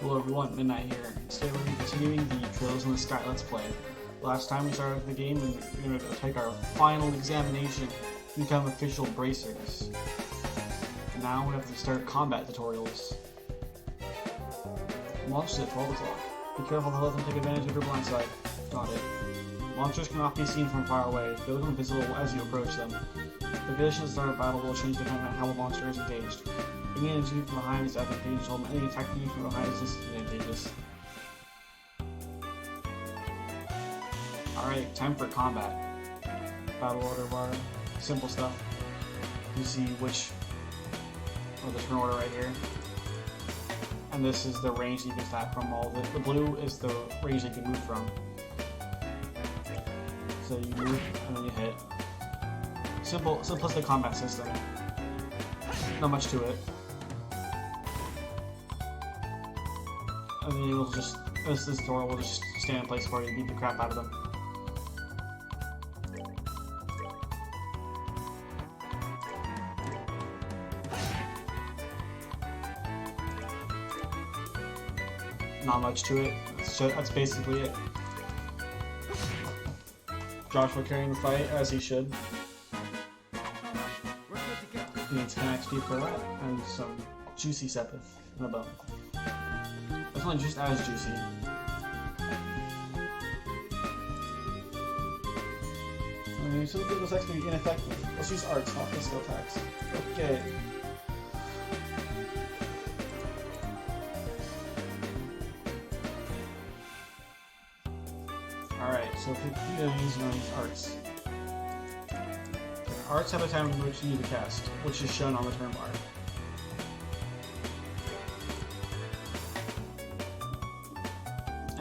Hello everyone, Midnight here. Today we're going to be continuing the Trails in the Sky Let's Play. Last time we started the game and we're going to take our final examination to become official bracers. And now we have to start combat tutorials. Launches at 12 o'clock. Be careful to let them take advantage of your blind side. Got it. Launchers cannot be seen from far away. They become visible as you approach them. The conditions of the start of battle will change depending on how the launcher is engaged. Being engaged from behind is advantageous, while any attacking you from behind is disadvantageous. Alright, time for combat. Battle order bar. Simple stuff. You see which... oh, the turn order right here. And this is the range that you can attack from. All the blue is the range that you can move from. So you move, and then you hit. Simplistic combat system. Not much to it. And then you'll just, this tutorial will just stand in place for you, beat the crap out of them. Not much to it, that's basically it. Joshua carrying the fight, as he should. He needs 10 XP for that, and some juicy sepith and a bone. It's not just as juicy. I mean, some people's attacks can be ineffective. Let's use arts, not physical attacks. Okay. Alright, so if you're using these arts. Arts have a time in which you need to cast, which is shown on the turn bar.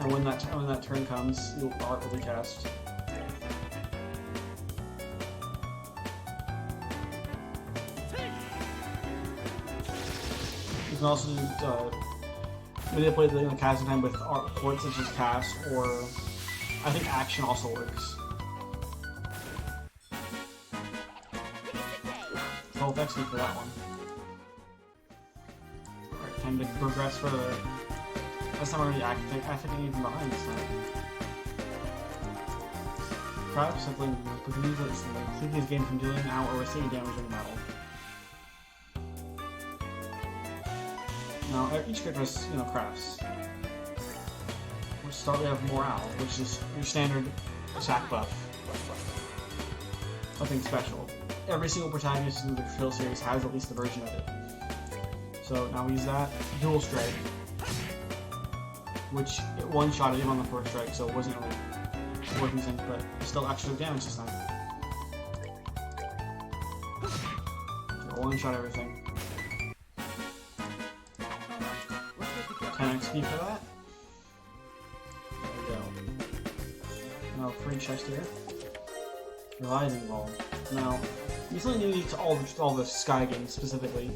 And when that turn comes, your art will be cast. You can also manipulate the casting time with words such as cast, or I think action also works. 12 XP for that one. Alright, time to progress further. Last time I already acting even behind this time. Perhaps simply prevent this keep his game from dealing out or receiving damage in battle. Now, each character has, crafts. We'll start, we have morale, which is your standard attack buff. Nothing special. Every single protagonist in the Trail series has at least a version of it. So now we use that. Dual Strike, which it one-shotted him on the first strike, so it wasn't really working since, but still extra damage this time. So one-shot everything. 10 XP for that. There we go. Now free chest here. Rising Ball. Now, you something unique to all the Sky games specifically.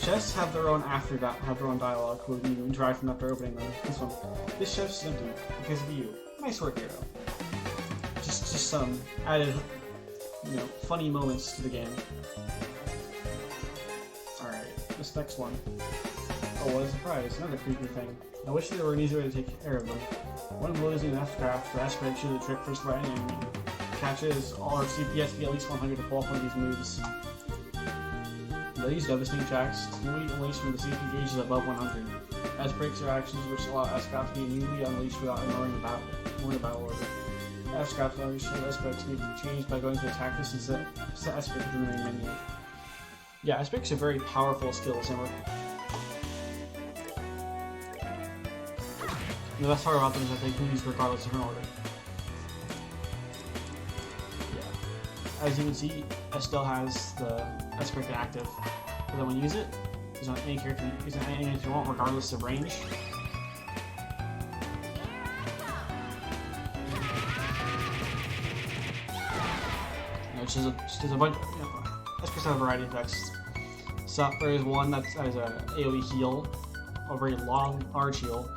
Chests have their own dialogue with you interact from after opening them. This chest is empty because of you. Nice work, hero. Just some added, funny moments to the game. Alright, this next one. Oh, what a surprise! Another creepy thing. I wish there were an easier way to take care of them. One losing an F-craft, the aspect should the trick first by any enemy. Catches all our CPS be at least 100 to qualify these moves. They use devastating attacks to unleashed when the CP gauge is above 100. As breaks are actions which allow S-Craft to be immediately unleashed without ignoring the battle order. S-Craft unleashed S-Breaks can be changed by going to attack this and set S-Break to the main menu. Yeah, S-Breaks are very powerful skills, and the best part about them is that they can be used regardless of an order. As you can see, S still has the S-Break active, but then when you use it, use on any character, use on any if you want, regardless of range. Which is just a bunch. S-Breaks have a variety of effects. So there is one that has an AoE heal, a very large heal.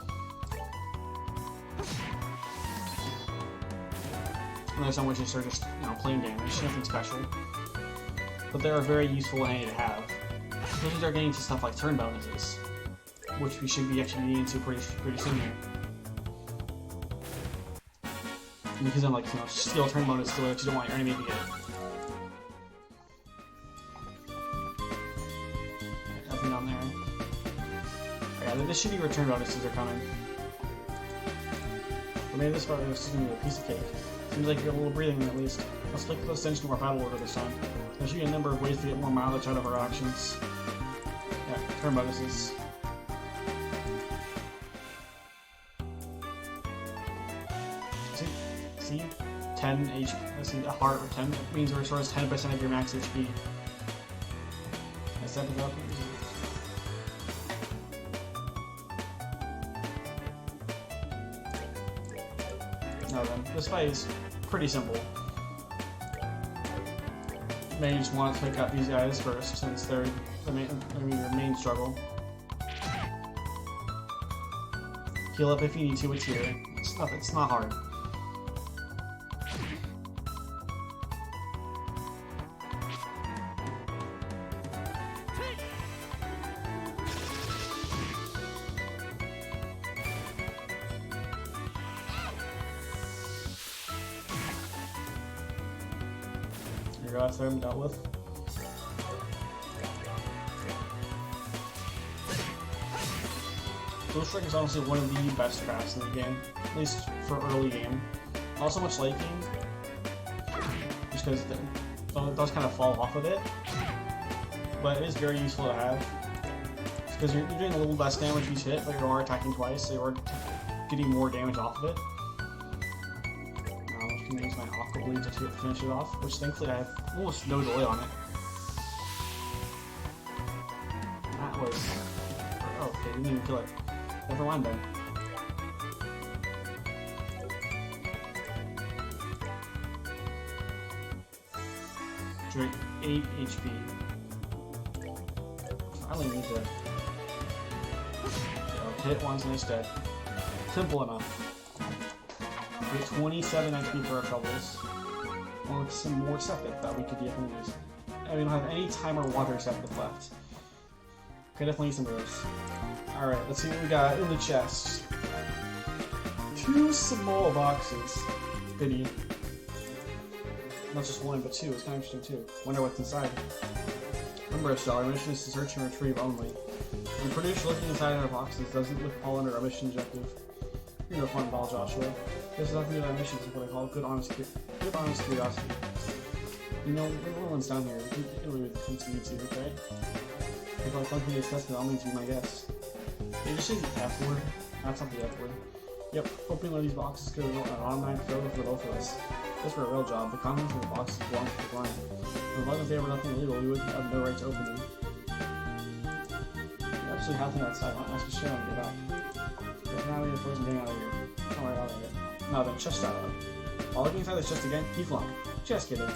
And there's some which are just, plain damage, nothing special. But they are very useful and handy to have. Especially start getting to stuff like turn bonuses. which we should be actually needing to pretty soon here. And because I'm like, you know, skill turn mode is still that you don't want your enemy to get it. Right, nothing down there. Yeah, the shitty return bonuses are coming. But maybe this part is going to be a piece of cake. Seems like you get a little breathing room at least. Let's click close attention to our battle order this time. There's usually a number of ways to get more mileage out of our actions. Yeah, turn bonuses. See? 10 HP. Let's see, a heart or 10 means it restores 10% of your max HP. I set it up. Now then, this fight is pretty simple. Maybe you just want to pick up these guys first, since they're your main struggle. Heal up if you need to, it's here. It's not hard. Your guys haven't dealt with. Ghost Strike is honestly one of the best crafts in the game, at least for early game. Not so much late game, just because it does kind of fall off of it, but it is very useful to have. Because you're doing a little less damage each hit, but you are attacking twice, so you're getting more damage off of it. Now I'm just going to use my Aqua Bleed to finish it off, which thankfully I have almost no delay on it. That was... oh, okay, didn't even kill it. Never mind then. Drink 8 HP. I only need to hit once and it's dead. Simple enough. We get 27 HP for our troubles. Or some more septic that we could definitely use. And we don't have any time or water septic left. Could definitely use some of those. Alright, let's see what we got in the chest. 2 small boxes. Goodie. Not just 1, but 2. It's kind of interesting too. Wonder what's inside. Remember, our mission is to search and retrieve only. I'm pretty sure looking inside our boxes doesn't fall under our mission objective. You're no fun ball, Joshua. This is nothing to do with our mission, it's what I call good honest curiosity. You know, everyone's down here. You can really continue to, okay? If I find this test, I'll need to be my guest. Did you say the F word? That's not the F word. Yep, opening one of these boxes could result in an automatic failure for both of us. Just for a real job, the contents of the boxes belong to the client. As long as they were nothing illegal, we would have no right to open them. You actually have them outside. I'll ask Sharon to get back. But now we have frozen getting out of here. Don't worry about it. Now then, chest that up. While looking inside this chest again, he flung. Just kidding.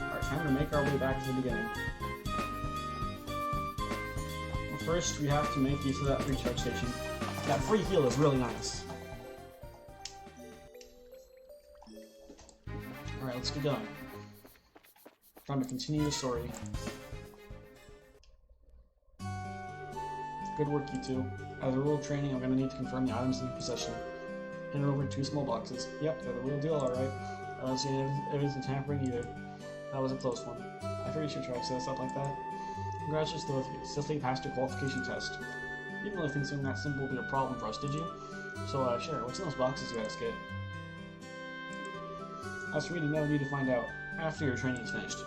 Alright, time to make our way back to the beginning. Well, first, we have to make use of that recharge station. That free heal is really nice. Alright, let's get going. Time to continue the story. Good work, you two. As a rule of training, I'm going to need to confirm the items in your possession. Hand over 2 small boxes. Yep, they're the real deal, alright. I don't see any evidence of tampering either. That was a close one. I figured you should try to set us up like that. Congratulations to both of you. Still passed your qualification test. You didn't really think something that simple would be a problem for us, did you? So, sure, what's in those boxes you guys get? As for me to know, you need to find out after your training is finished.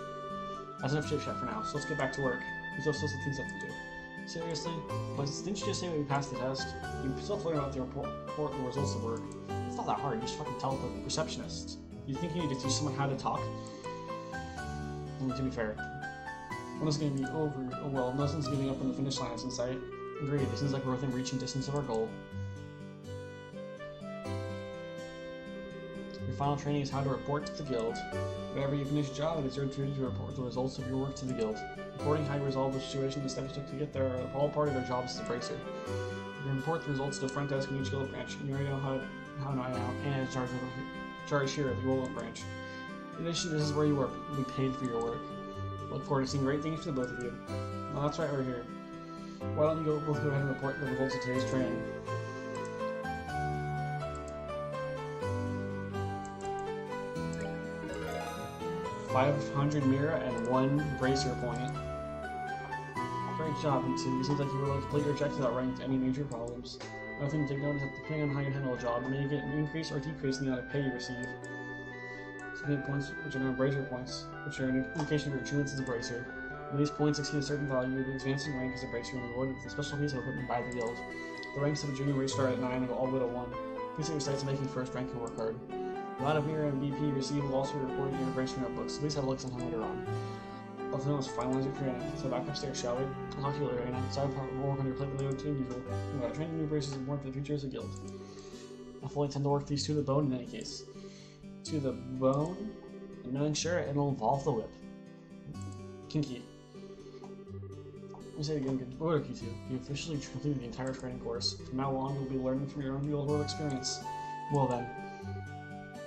That's enough chit chat for now, so let's get back to work. We still have some things left to do. Seriously? But didn't you just say that we passed the test? You still learn about the report the results of work. It's not that hard, you just fucking tell the receptionist. You think you need to teach someone how to talk? To be fair, when is going to be over? Oh well, nothing's giving up when the finish line is in sight. Agreed, it seems like we're within reaching distance of our goal. Your final training is how to report to the guild. Whenever you finish a job, it is your duty to report the results of your work to the guild. Reporting how you resolve the situation and the steps you took to get there are all part of your job as a bracer. You can report the results to the front desk in each guild branch. You already know how now and in charge here of the Roll-Up branch. In addition, this is where you work. You'll be paid for your work. Look forward to seeing great things for the both of you. Oh, that's right, we're here. Why don't you both go ahead and report the results of today's training? 500 Mira and 1 Bracer point. Great job, you two. It seems like you were able to complete your objectives without running into any major problems. Another thing to take note is that depending on how you handle a job, you may get an increase or decrease in the amount of pay you receive. Some points, which are known Bracer points, which are an indication of your truance as a Bracer. When these points exceed a certain value, you will advance in rank as a Bracer and rewarded with a special piece of equipment by the guild. The ranks of a junior race start at 9 and go all the way to 1. Please set your sights on making first rank and work hard. The amount of Mira and BP received will also be recorded in your Bracer notebooks, so please have a look sometime later on. Also known as finalize your training, so back upstairs, shall we? I'll talk to you later, and I'm sorry more work on your plate than later too usual. Training new Bracers is important for the future as a guild. I fully intend to work these to the bone in any case. To the bone? And knowing sure it'll involve the whip. Kinky. Let me say it again, good work, you two. You officially completed the entire training course. From now on, you'll be learning from your own real-world experience. Well then.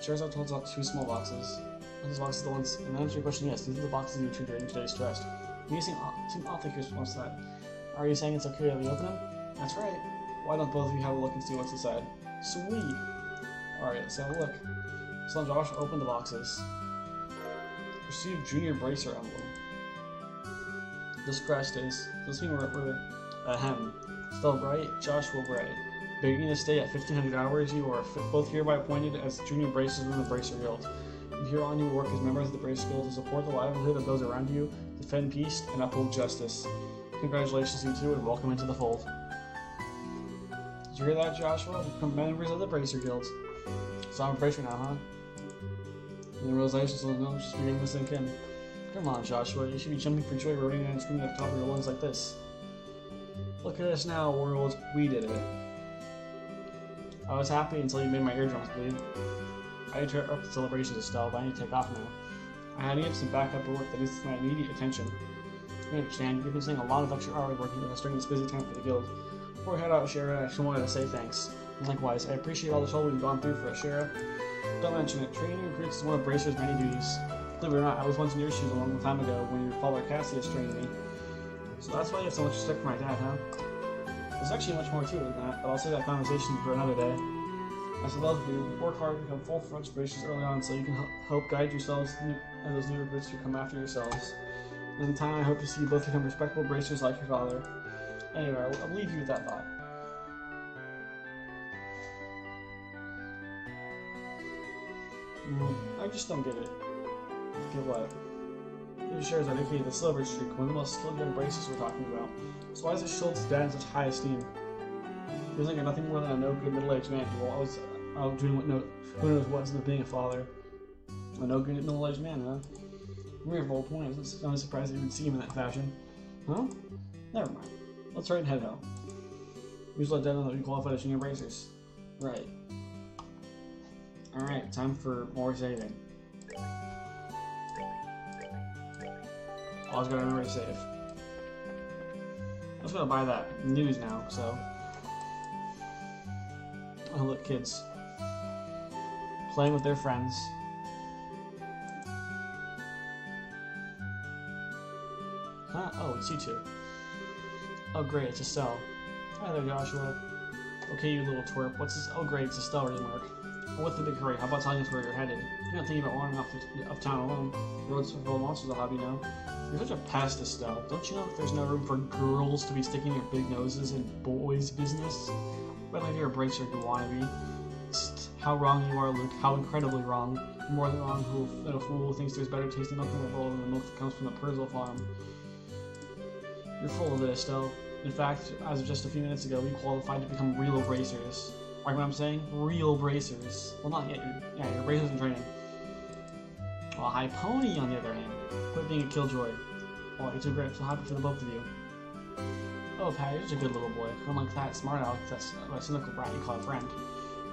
Charizard holds out 2 small boxes. Are these boxes the ones? And to answer your question, yes, these are the boxes you retrieved during today's stress. You seem awfully curious response to that. Are you saying it's okay that we open them? That's right. Why don't both of you have a look and see what's inside? Sweet! Alright, let's have a look. So Josh opened the boxes. Receive Junior Bracer Emblem. This crest is. This mean we're ahem. Still bright, Joshua Bright. Beginning to stay at 1500 hours, you are both hereby appointed as Junior Bracers in the Bracer Guild. From here on, you will work as members of the Bracer Guild to support the livelihood of those around you, defend peace, and uphold justice. Congratulations, you two, and welcome into the fold. Did you hear that, Joshua? Become members of the Bracer Guild. So I'm a Bracer now, huh? And the realization still no, just beginning to sink in. Come on, Joshua, you should be jumping for joy, rolling and screaming at the top of your lungs like this. Look at us now, world. We did it. I was happy until you made my eardrums bleed. I interrupt the celebrations, Estelle, but I need to take off now. I need some backup work that needs my immediate attention. You understand, you've been spending a lot of extra hours working with us during this busy time for the guild. Before we head out, Shara, I just wanted to say thanks. And likewise, I appreciate all the trouble we've gone through for us, Shara. Don't mention it, training recruits is one of Bracer's many duties. Believe it or not, I was once in your shoes a long time ago when your father Cassius trained me. So that's why you have so much respect for my dad, huh? There's actually much more to it than that, but I'll save that conversation for another day. As a love of you, work hard to become full-fledged Bracers early on so you can help guide yourselves and those new recruits who come after yourselves. And in time, I hope to see you both become respectable Bracers like your father. Anyway, I'll leave you with that thought. I just don't get it. Get what? These shares are dedicated to the Silver Streak, one of the most skilled young Bracers we're talking about. So why is this Schultz's dad in such high esteem? Feels like you're nothing more than a no-good middle-aged man who always doing who knows what's into being a father. A no-good middle-aged man, huh? Weird whole point. I'm surprised that you would see him in that fashion. Huh? Never mind. Let's hurry and head home. We just let Dad know that we qualified as junior Bracers. Right. Alright, time for more saving. Always gotta remember to save. I'm just gonna buy that news now, so. Oh look, kids. Playing with their friends. Huh? Oh, it's you two. Oh great, it's Estelle. Hi there, Joshua. Okay, you little twerp. What's this? Oh great, it's Estelle remark. Well, what's the big hurry? How about telling us where you're headed? You're not thinking about wandering off town alone. The roads are full of monsters, I'll have you know. You're such a pest, Estelle. Don't you know that there's no room for girls to be sticking their big noses in boys' business? But if you're a Bracer, you want to be. How wrong you are, Luke. How incredibly wrong. More than wrong than a fool who thinks there's better tasting milk in the world than the milk that comes from the Perzel farm. You're full of it, Estelle. In fact, as of just a few minutes ago, we qualified to become real Bracers. Like what I'm saying? Real Bracers. Well, not yet. You're Bracers in training. Well, High Pony, on the other hand. Quit being a killjoy. Oh, you're too great. I'm so happy for the both of you. Oh, Pat, you're just a good little boy. Unlike that smart aleck, that's a cynical brat you call a friend.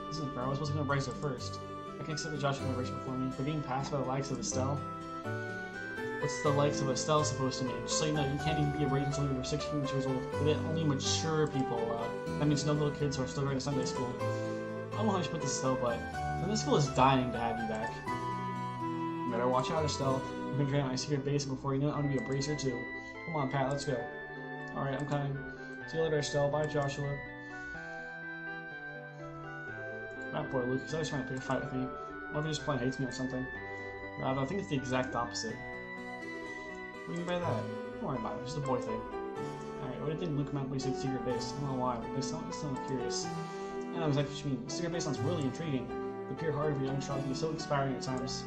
Listen, bro, I was supposed to become a Bracer first. I can accept that Josh became a Bracer before me, but being passed by the likes of Estelle? What's the likes of Estelle supposed to mean? Just so you know, you can't even be a Bracer until you're 16 years old. But only mature people allowed. That means no little kids who are still going to Sunday school. I don't know how I should put this, Estelle, but Sunday school is dying to have you back. You better watch out, Estelle. I'm going to train at my secret base, and before you know it, I'm going to be a Bracer too. Come on, Pat, let's go. Alright, I'm coming. See you later, Estelle. Bye, Joshua. That boy Luke, he's always trying to pick a fight with me. What if he just plain hates me or something? Rather, I think it's the exact opposite. What do you mean by that? Don't worry about it, it's just a boy thing. Alright, what do you think Luke meant when he said secret base? I don't know why, but they sound curious. I know exactly what you mean. Secret base sounds really intriguing. The pure heart of a young child can be so inspiring at times.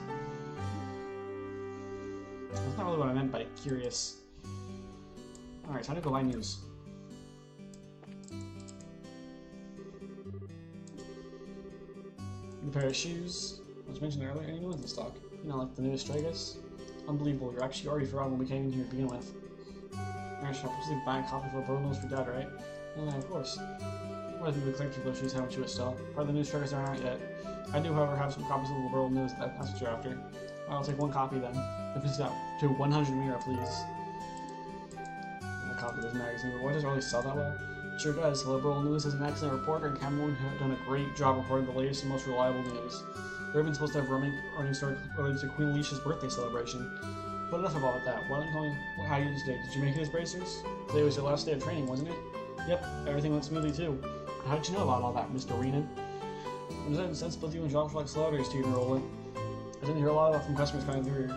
That's not really what I meant by curious. Alright, time to go buy news. The pair of shoes, as mentioned earlier, any new ones in stock. You know, like the newest Stragus. Unbelievable, you're actually already forgotten when we came in here to begin with. Alright, shop, just buying a copy for Bruno's for Dad, right? Yeah, of course. What do you look like to those shoes, haven't you, Estelle? Part of the new Stragus aren't out yet. I do, however, have some copies of the World News, that's what you're after. I'll take one copy then. If it's got to 100 Mira, please. A copy of this magazine, but why does it really sell that well? It sure does. The Liberal News has an excellent reporter, and Cameron have done a great job reporting the latest and most reliable news. They're even supposed to have running story related to Queen Alicia's birthday celebration. But enough about that. Why don't you tell me how you did today? Did you make it as bracers? Today was your last day of training, wasn't it? Yep, everything went smoothly too. How did you know about all that, Mr. Renan? It was in sense both you and Josh were like celebrities to you, Roland. I didn't hear a lot of that from customers coming through.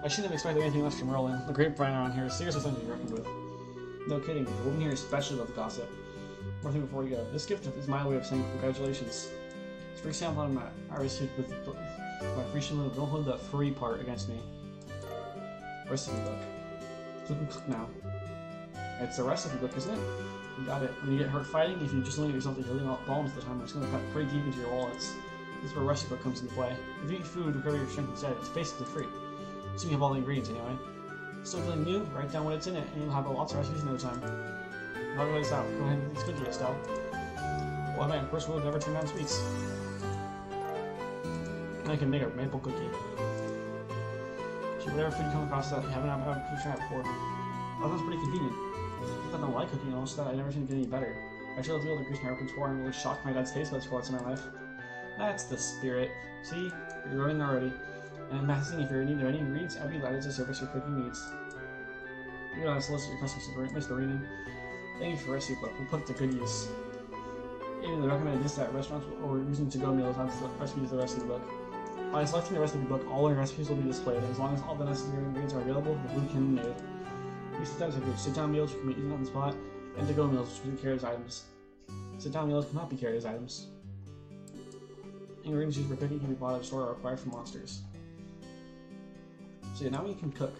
I shouldn't have expected anything less from Roland. The grapevine around here is seriously something to be reckoned with. No kidding, the woman here especially loves gossip. One thing before you go, this gift is my way of saying congratulations. It's for example on that I received with my free shipment. Don't hold the free part against me. Recipe book. Flip and cook now. It's a recipe book, isn't it? You got it. When you get hurt fighting, if you just limit yourself to healing out bombs at the time, it's going to cut pretty deep into your wallets. This is where recipe book comes into play. If you eat food to recover your strength instead, it's basically free. So you have all the ingredients anyway. Still feeling new? Write down what it's in it, and you'll have lots of recipes in no time. I'll go this out. Go ahead and eat this cookie, Estelle. Well, man, of course we'll never turn down sweets. And I can make a maple cookie. So whatever food you come across that you haven't had to try it before. That sounds pretty convenient. I don't like cooking almost that I never seem to get any better. I should have to be able to grease my repertoire and really shock my dad's taste buds for once in my life. That's the spirit. See? You're growing already. And Mathison, if you're in need of any ingredients, I'd be glad to service your cooking needs. You know, I solicit your customers, Mr. Renan. Thank you for recipe book. We'll put it to good use. Even the recommended dish at restaurants or using to-go meals have recipes of the recipe book. By selecting the recipe book, all your recipes will be displayed. As long as all the necessary ingredients are available, the food can be made. These types include sit-down meals, which can be eaten on the spot, and to-go meals, which can be carried as items. Sit-down meals cannot be carried as items. Ingredients used for cooking can be bought at a store or acquired from monsters. So yeah, now we can cook,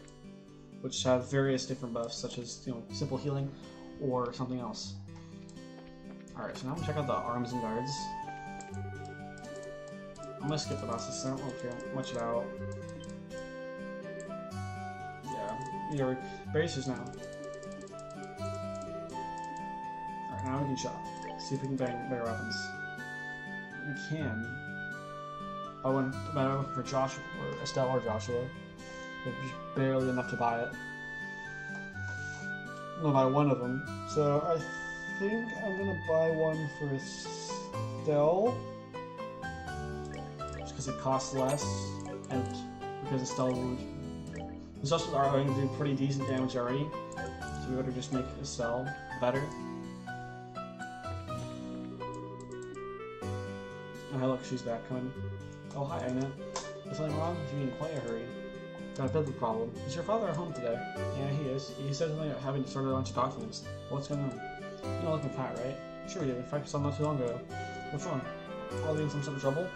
which have various different buffs, such as, you know, simple healing or something else. Alright, so now I'm gonna check out the arms and guards. I'm gonna skip the bosses, I don't really care much about. Yeah, you're bracers now. Alright, now we can shop. See if we can bang better weapons. We can. Buy one for Joshua, or Estelle or Joshua. There's barely enough to buy it. I'm gonna buy one of them. So I think I'm gonna buy one for Estelle. Just because it costs less, and because Estelle would. These also are going to do pretty decent damage already. So we better just make Estelle better. Oh, look, she's back coming. Oh, hi, Agna. Is something wrong? You're in quite a hurry. Got a bit of a problem. Is your father at home today? Yeah, he is. He said something about having to sort a bunch of documents. What's going on? You don't look at Pat, right? Sure we did. In fact, we saw him not too long ago. What's wrong? Are they in some sort of trouble?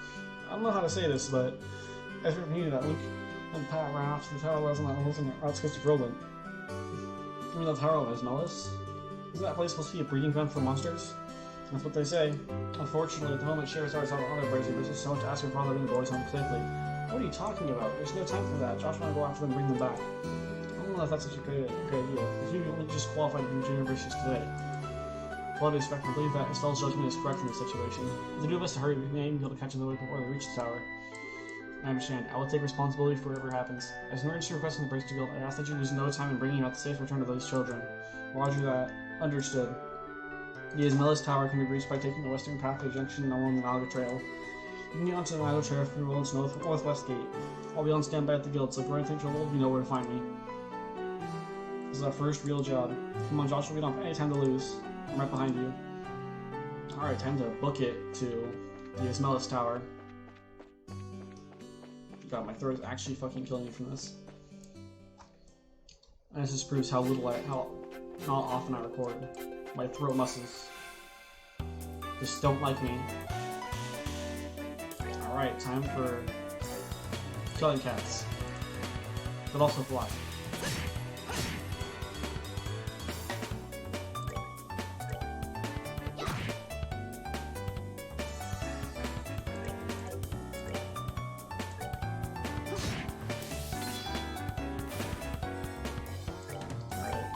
I don't know how to say this, but as we needed that week, and Pat ran off to the tower levels on the outskirts of Roland. You mean the tower level is Mellis? Isn't that place supposed to be a breeding ground for monsters? That's what they say. Unfortunately, at the moment Sherazade is out on other braziers, there's just so much to ask your father to bring the boys home safely. What are you talking about? There's no time for that. Josh and I go after them and bring them back. I don't know if that's such a good idea. If you only just qualified to do universities today. With all due respect, I believe that Estelle's judgment is correct in this situation. If the two of us to hurry, we may even be able to catch them before they reach the tower. I understand. I will take responsibility for whatever happens. As an emergency request from the Bracer Guild, I ask that you lose no time in bringing about the safe return of those children. Roger that. Understood. The Ismelis Tower can be reached by taking the western pathway junction along the Malaga Trail. You can get onto the Malaga Trail through Roland's northwest gate. I'll be on standby at the guild, so if you're in trouble, you know where to find me. Is is our first real job. Come on, Joshua, we don't have any time to lose. I'm right behind you. Alright, time to book it to the Ismelis Tower. God, my throat is actually fucking killing me from this. And this just proves how not often I record. My throat muscles just don't like me. Alright, time for killing cats. But also fly.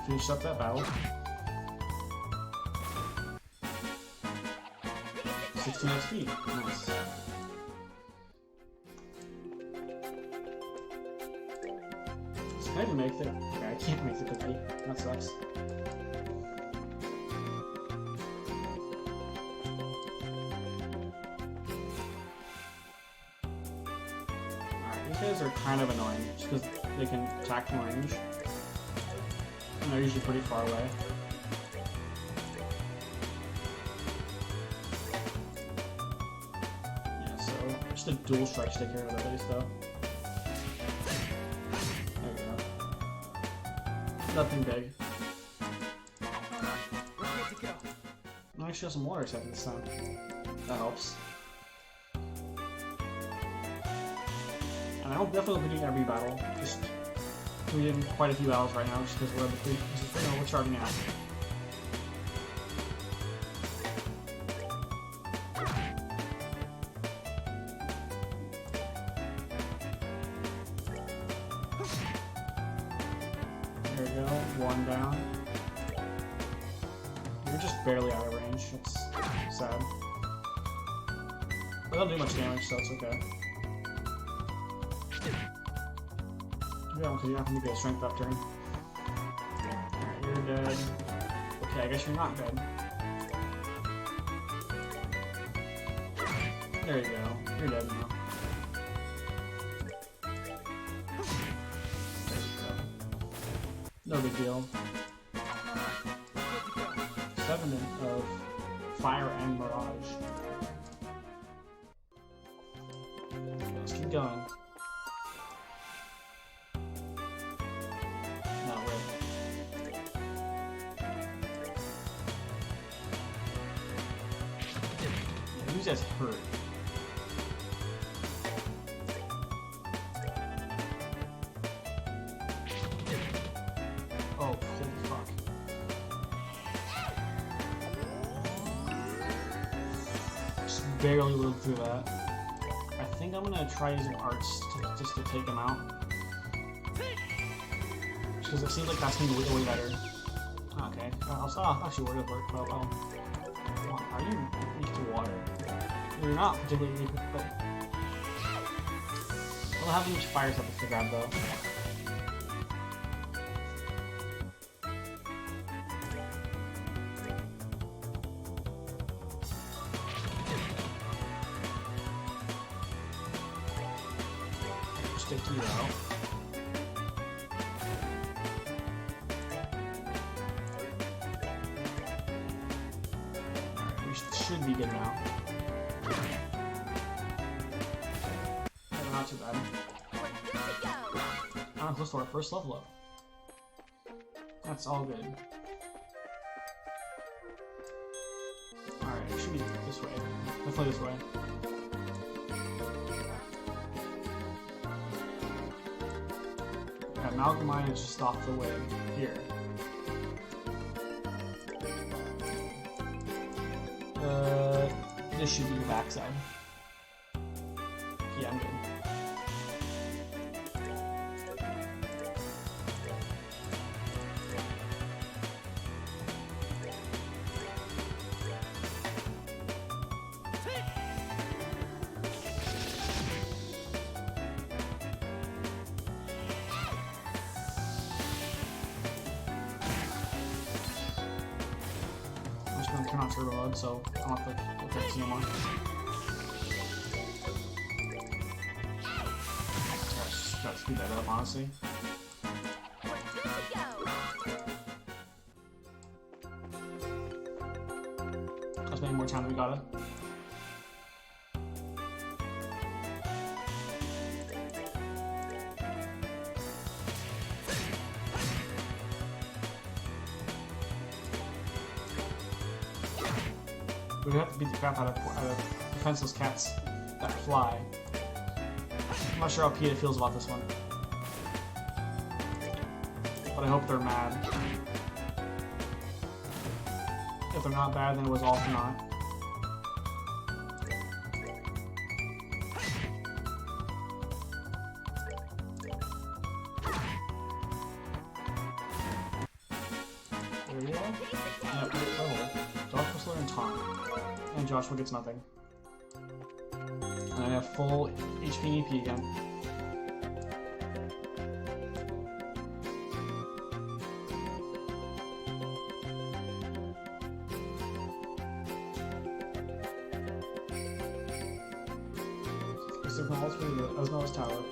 Finish up that battle. 16 XP. Nice. So can I even make it? Okay, I can't make the cookie. That sucks. Alright, these guys are kind of annoying just because they can attack from range. And they're usually pretty far away. Yeah, so just a dual strike to take care of it at least, though. There you go. Nothing big. I actually have some water set this time. That helps. And I will definitely be doing every battle. Just we're in quite a few battles right now just because we're charting out. There we go, one down. You're just barely out of range, that's sad. But they don't do much damage, so it's okay. Yeah, because you're not going to get a strength up turn. Alright, you're dead. Okay, I guess you're not dead. There you go. You're dead now. There you go. No big deal. 7 of Fire and Mirage. Let's keep going. These guys hurt. Oh, holy fuck. Just barely lived through that. I think I'm gonna try using arts just to take them out. Because it seems like that's gonna be way better. Okay. Actually, we're gonna work well. Are you weak to water? You're not particularly weak, but I don't have much fire stuff to grab though. Stick to you out. Should be good now. Yeah, not too bad. I'm close to our first level up. That's all good. Alright, it should be this way. Definitely this way. Yeah, Malgamine is just off the way here. This should be your backside. Yeah, I'm good. I'm just gonna turn on turbo mode so I don't have to look at this anymore. Gotta speed that up, honestly. We're good to go. That's maybe more time than we got it. We have to beat the crap out of defenseless cats that fly. I'm not sure how PETA feels about this one. But I hope they're mad. If they're not bad, then it was all for naught. There we go. Yep, Dark Whistler and Taunt. And Joshua gets nothing. And I have full HP and EP again. All through the Osmo's tower.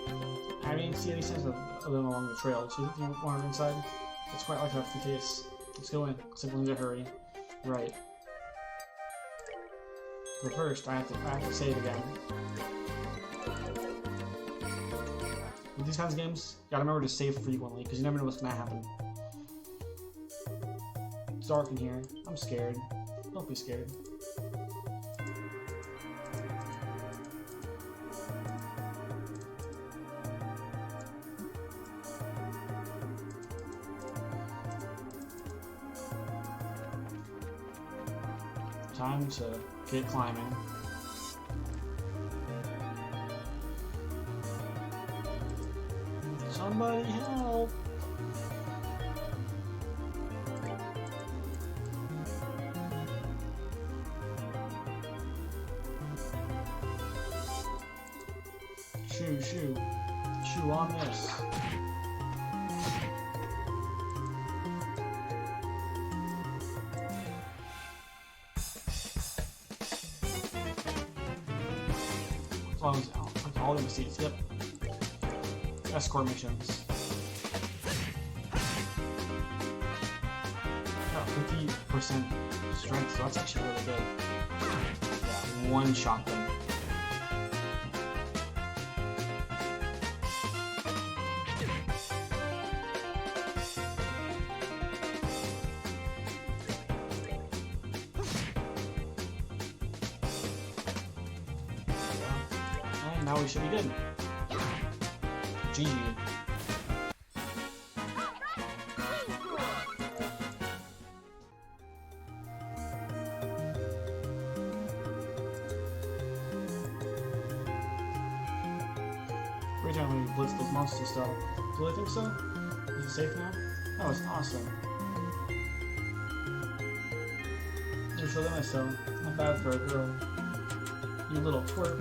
I didn't see any sense of them along the trail, so you think you want to inside? It's quite likely that's the case. Let's go in. Simple in a hurry. Right. But first, I have to save again. With these kinds of games, you gotta remember to save frequently, because you never know what's gonna happen. It's dark in here. I'm scared. Don't be scared. Time to get climbing. Somebody help! Chew on this. All the seats, yep. Escort missions. Got 50% strength, so that's actually really good. Yeah, one shot them. Now we should be good. GG. Every time we blitz those monsters though. Do you think so? Is it safe now? That was awesome. You show them so. Not bad for a girl. You little twerp.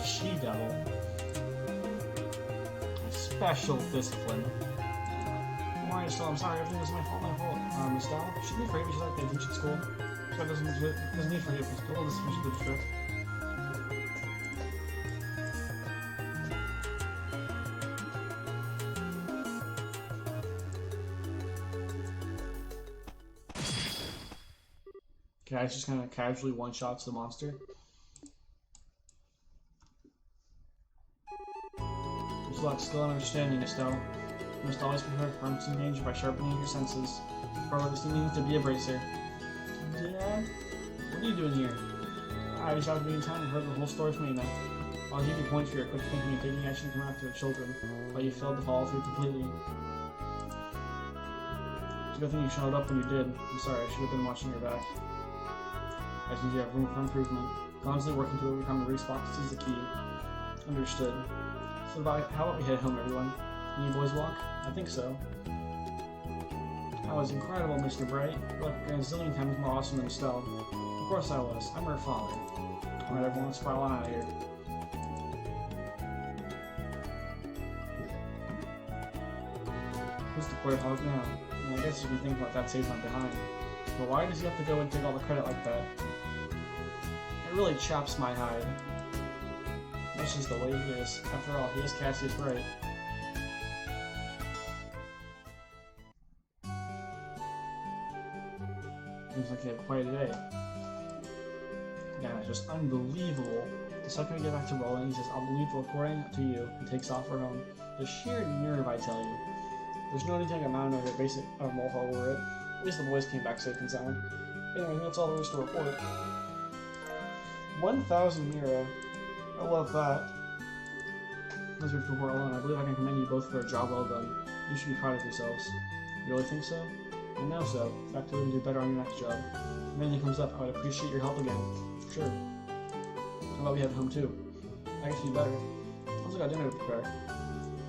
She-devil. Special discipline. Why so I'm sorry, everything was my fault, Estelle. Should be afraid because I pay attention at school. So it doesn't need for you for school, this is a good trick. Okay, I just kind of casually one-shots the monster. Luck, skill, and understanding, Estelle. You must always prepare for unseen danger by sharpening your senses. Part of this means to be a bracer. Dad? What are you doing here? I just have to be in time and heard the whole story from Ina. I'll give you points for your quick thinking and taking action to come after the children, but you failed to follow through completely. It's a good thing you showed up when you did. I'm sorry, I should have been watching your back. I think you have room for improvement. Constantly working to overcome the weak spots is the key. Understood. So how about we head home, everyone? Can you boys walk? I think so. That was incredible, Mr. Bright. Look, a zillion times more awesome than Estelle. Of course I was. I'm her father. Alright, everyone, let's spiral on out of here. Who's the boy hog now? I guess you can think about that saves not behind. But why does he have to go and take all the credit like that? It really chaps my hide. That's just the way he is. After all, he is Cassius Bright. Seems like he had quite a day. Yeah, it's just unbelievable. The second we get back to rolling, he says, "I'll leave the recording to you," and takes off for home. The sheer nerve, I tell you. There's no need to take a mound over a molehill over it. At least the boys came back safe and sound. Anyway, that's all there is to report. 1,000 Mira. I love that. That's your report alone. I believe I can commend you both for a job well done. You should be proud of yourselves. You really think so? I know so. In fact, you'll do better on your next job. If anything comes up, I would appreciate your help again. Sure. How about we head home too? I guess you'd better. I also got dinner to prepare.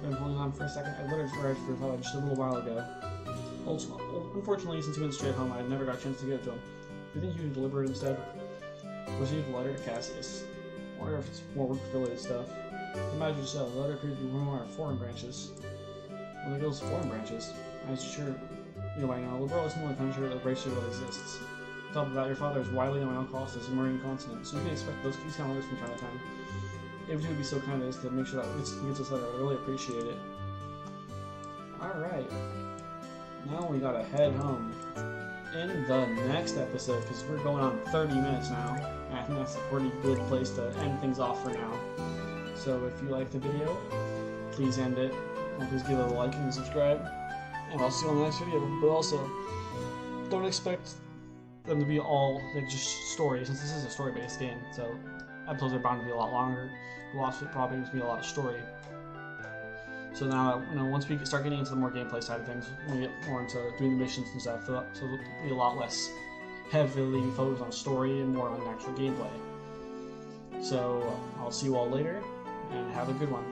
Been holding on for a second. I literally arrived for your father just a little while ago. Unfortunately, since he went straight home, I never got a chance to give it to him. Do you think you can deliver it instead? Received a letter to Cassius. I wonder if it's more work-related stuff. Imagine so. The letter appears to be one of our foreign branches. One of those foreign branches? I'm sure you know by now. The world isn't the only country that breaks really exists. On top of that, your father is widely known across this marine continent, so you can expect these kind of letters from time to time. If you would be so kind as to make sure that he gets this letter, I'd really appreciate it. Alright. Now we gotta head home. In the next episode, because we're going on 30 minutes now. And I think that's a pretty good place to end things off for now. So if you liked the video, please end it. And please give it a like and subscribe. And I'll see you on the next video. But also, don't expect them to be all like just story, since this is a story-based game. So episodes are bound to be a lot longer. The lots of it probably going to be a lot of story. So now, once we start getting into the more gameplay side of things, we get more into doing the missions and stuff. So it'll be a lot less heavily focused on story and more on actual gameplay. So I'll see you all later, and have a good one.